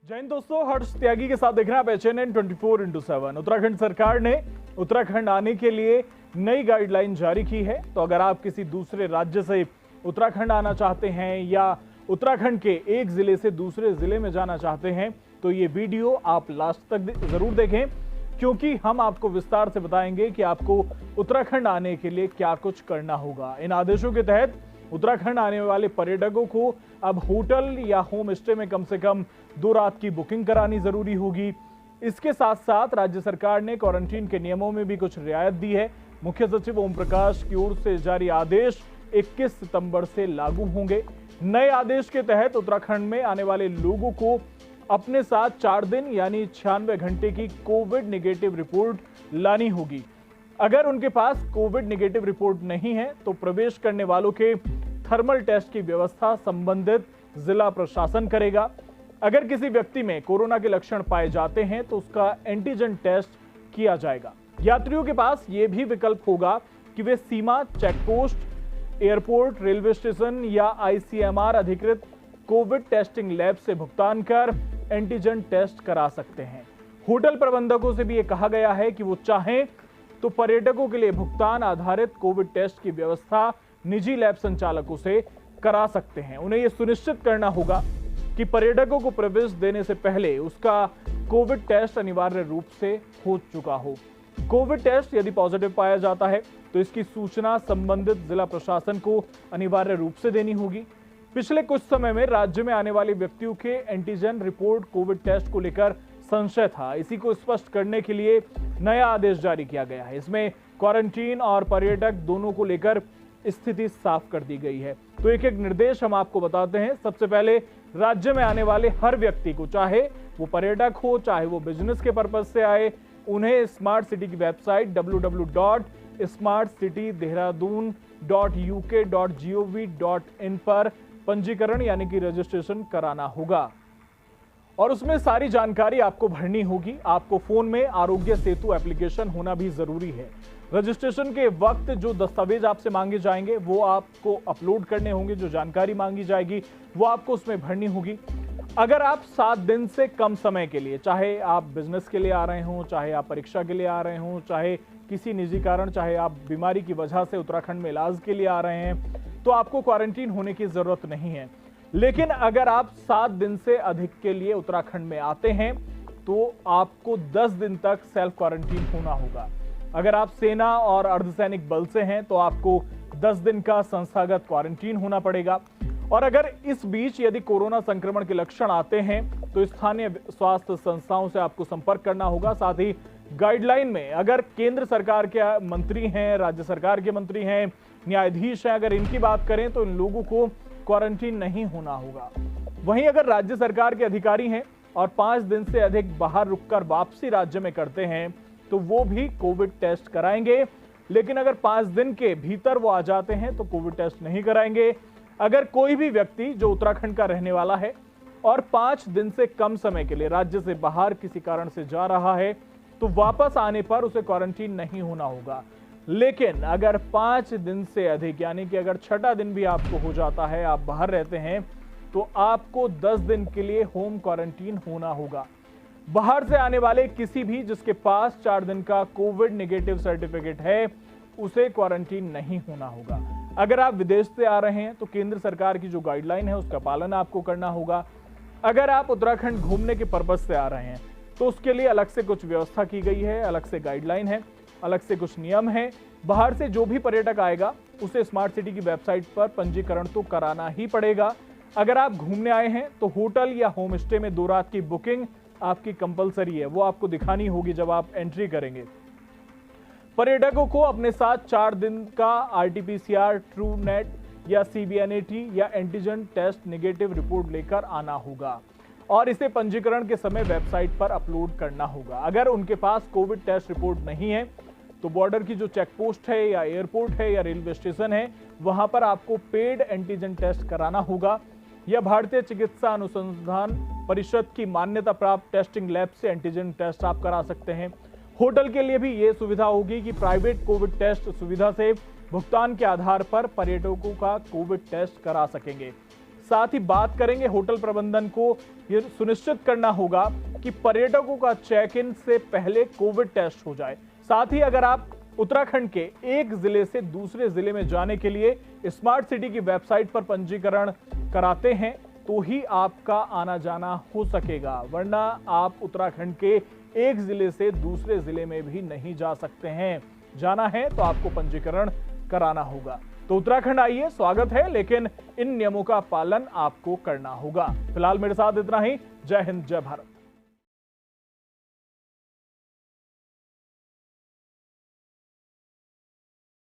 जय हिंद दोस्तों, हर्ष त्यागी के साथ देख रहे हैं आप HNN 24/7। उत्तराखंड सरकार ने उत्तराखंड आने के लिए नई गाइडलाइन जारी की है। तो अगर आप किसी दूसरे राज्य से उत्तराखंड आना चाहते हैं या उत्तराखंड के एक जिले से दूसरे जिले में जाना चाहते हैं तो ये वीडियो आप लास्ट तक जरूर देखें, क्योंकि हम आपको विस्तार से बताएंगे कि आपको उत्तराखंड आने के लिए क्या कुछ करना होगा। इन आदेशों के तहत उत्तराखंड आने वाले पर्यटकों को अब होटल या होम स्टे में कम से कम 2 रात की बुकिंग करानी जरूरी होगी। इसके साथ साथ राज्य सरकार ने क्वारंटीन के नियमों में भी कुछ रियायत दी है। मुख्य सचिव ओम प्रकाश की ओर से जारी आदेश 21 सितंबर से लागू होंगे। नए आदेश के तहत उत्तराखंड में आने वाले लोगों को अपने साथ 4 दिन यानी 96 घंटे की कोविड नेगेटिव रिपोर्ट लानी होगी। अगर उनके पास कोविड नेगेटिव रिपोर्ट नहीं है तो प्रवेश करने वालों के थर्मल टेस्ट की व्यवस्था संबंधित जिला प्रशासन करेगा। अगर किसी व्यक्ति में कोरोना के लक्षण पाए जाते हैं तो उसका एंटीजन टेस्ट किया जाएगा। यात्रियों के पास यह भी विकल्प होगा कि वे सीमा, चेकपोस्ट, एयरपोर्ट, रेलवे स्टेशन या ICMR अधिकृत कोविड टेस्टिंग लैब से भुगतान कर एंटीजन टेस्ट करा सकते हैं। होटल प्रबंधकों से भी यह कहा गया है कि वो चाहें तो पर्यटकों के लिए भुगतान आधारित कोविड टेस्ट की व्यवस्था निजी लैब संचालकों से करा सकते हैं। उन्हें यह सुनिश्चित करना होगा कि पर्यटकों को प्रवेश देने से पहले उसका कोविड टेस्ट अनिवार्य रूप से हो चुका हो। कोविड टेस्ट यदि पॉजिटिव पाया जाता है तो इसकी सूचना संबंधित जिला प्रशासन को अनिवार्य रूप से देनी होगी। पिछले कुछ समय में राज्य में आने वाले व्यक्तियों के एंटीजन रिपोर्ट कोविड टेस्ट को लेकर संशय था। इसी को स्पष्ट करने के लिए नया आदेश जारी किया गया है। इसमें क्वारंटीन और पर्यटक दोनों को लेकर स्थिति साफ कर दी गई है। तो एक एक निर्देश हम आपको बताते हैं। सबसे पहले राज्य में आने वाले हर व्यक्ति को, चाहे वो पर्यटक हो चाहे वो बिजनेस के पर्पज से आए, उन्हें स्मार्ट सिटी की वेबसाइट www.smartcitydehradun.uk.gov.in पर पंजीकरण यानी कि रजिस्ट्रेशन कराना होगा और उसमें सारी जानकारी आपको भरनी होगी। आपको फोन में आरोग्य सेतु एप्लीकेशन होना भी जरूरी है। रजिस्ट्रेशन के वक्त जो दस्तावेज आपसे मांगे जाएंगे वो आपको अपलोड करने होंगे। जो जानकारी मांगी जाएगी वो आपको उसमें भरनी होगी। अगर आप 7 दिन से कम समय के लिए, चाहे आप बिजनेस के लिए आ रहे हों, चाहे आप परीक्षा के लिए आ रहे हों, चाहे किसी निजी कारण, चाहे आप बीमारी की वजह से उत्तराखंड में इलाज के लिए आ रहे हैं, तो आपको क्वारंटीन होने की जरूरत नहीं है। लेकिन अगर आप 7 दिन से अधिक के लिए उत्तराखंड में आते हैं तो आपको 10 दिन तक सेल्फ क्वारंटीन होना होगा। अगर आप सेना और अर्धसैनिक बल से हैं तो आपको 10 दिन का संस्थागत क्वारंटीन होना पड़ेगा। और अगर इस बीच यदि कोरोना संक्रमण के लक्षण आते हैं तो स्थानीय स्वास्थ्य संस्थाओं से आपको संपर्क करना होगा। साथ ही गाइडलाइन में अगर केंद्र सरकार के मंत्री हैं, राज्य सरकार के मंत्री हैं, न्यायाधीश हैं, अगर इनकी बात करें तो इन लोगों को क्वारंटीन नहीं होना होगा। वहीं अगर राज्य सरकार के अधिकारी हैं और 5 दिन से अधिक बाहर रुककर वापसी राज्य में करते हैं तो वो भी कोविड टेस्ट कराएंगे। लेकिन अगर 5 दिन के भीतर वो आ जाते हैं तो कोविड टेस्ट नहीं कराएंगे। अगर कोई भी व्यक्ति जो उत्तराखंड का रहने वाला है और 5 दिन से कम समय के लिए राज्य से बाहर किसी कारण से जा रहा है तो वापस आने पर उसे क्वारंटीन नहीं होना होगा। लेकिन अगर 5 दिन से अधिक यानी कि अगर 6वां दिन भी आपको हो जाता है, आप बाहर रहते हैं, तो आपको 10 दिन के लिए होम क्वारंटीन होना होगा। बाहर से आने वाले किसी भी जिसके पास 4 दिन का कोविड नेगेटिव सर्टिफिकेट है उसे क्वारंटीन नहीं होना होगा। अगर आप विदेश से आ रहे हैं तो केंद्र सरकार की जो गाइडलाइन है उसका पालन आपको करना होगा। अगर आप उत्तराखंड घूमने के पर्पज से आ रहे हैं तो उसके लिए अलग से कुछ व्यवस्था की गई है, अलग से गाइडलाइन है, अलग से कुछ नियम है। बाहर से जो भी पर्यटक आएगा उसे स्मार्ट सिटी की वेबसाइट पर पंजीकरण तो कराना ही पड़ेगा। अगर आप घूमने आए हैं तो होटल या होम स्टे में 2 रात की बुकिंग आपकी कंपलसरी है, वो आपको दिखानी होगी जब आप एंट्री करेंगे। पर्यटकों को अपने साथ 4 दिन का RT-PCR, ट्रू नेट या CBNAT या एंटीजन टेस्ट नेगेटिव रिपोर्ट लेकर आना होगा और इसे पंजीकरण के समय वेबसाइट पर अपलोड करना होगा। अगर उनके पास कोविड टेस्ट रिपोर्ट नहीं है तो बॉर्डर की जो चेक पोस्ट है या एयरपोर्ट है या रेलवे स्टेशन है वहां पर आपको पेड एंटीजन टेस्ट कराना होगा या भारतीय चिकित्सा अनुसंधान परिषद की मान्यता प्राप्त टेस्टिंग लैब से एंटीजन टेस्ट आप करा सकते हैं। होटल के लिए भी ये सुविधा होगी कि प्राइवेट कोविड टेस्ट सुविधा से भुगतान के आधार पर पर्यटकों का कोविड टेस्ट करा सकेंगे। साथ ही बात करेंगे होटल प्रबंधन को यह सुनिश्चित करना होगा कि पर्यटकों का चेक इन से पहले कोविड टेस्ट हो जाए। साथ ही अगर आप उत्तराखंड के एक जिले से दूसरे जिले में जाने के लिए स्मार्ट सिटी की वेबसाइट पर पंजीकरण कराते हैं तो ही आपका आना जाना हो सकेगा, वरना आप उत्तराखंड के एक जिले से दूसरे जिले में भी नहीं जा सकते हैं। जाना है तो आपको पंजीकरण कराना होगा। तो उत्तराखंड आइए, स्वागत है, लेकिन इन नियमों का पालन आपको करना होगा। फिलहाल मेरे साथ इतना ही। जय हिंद, जय भारत।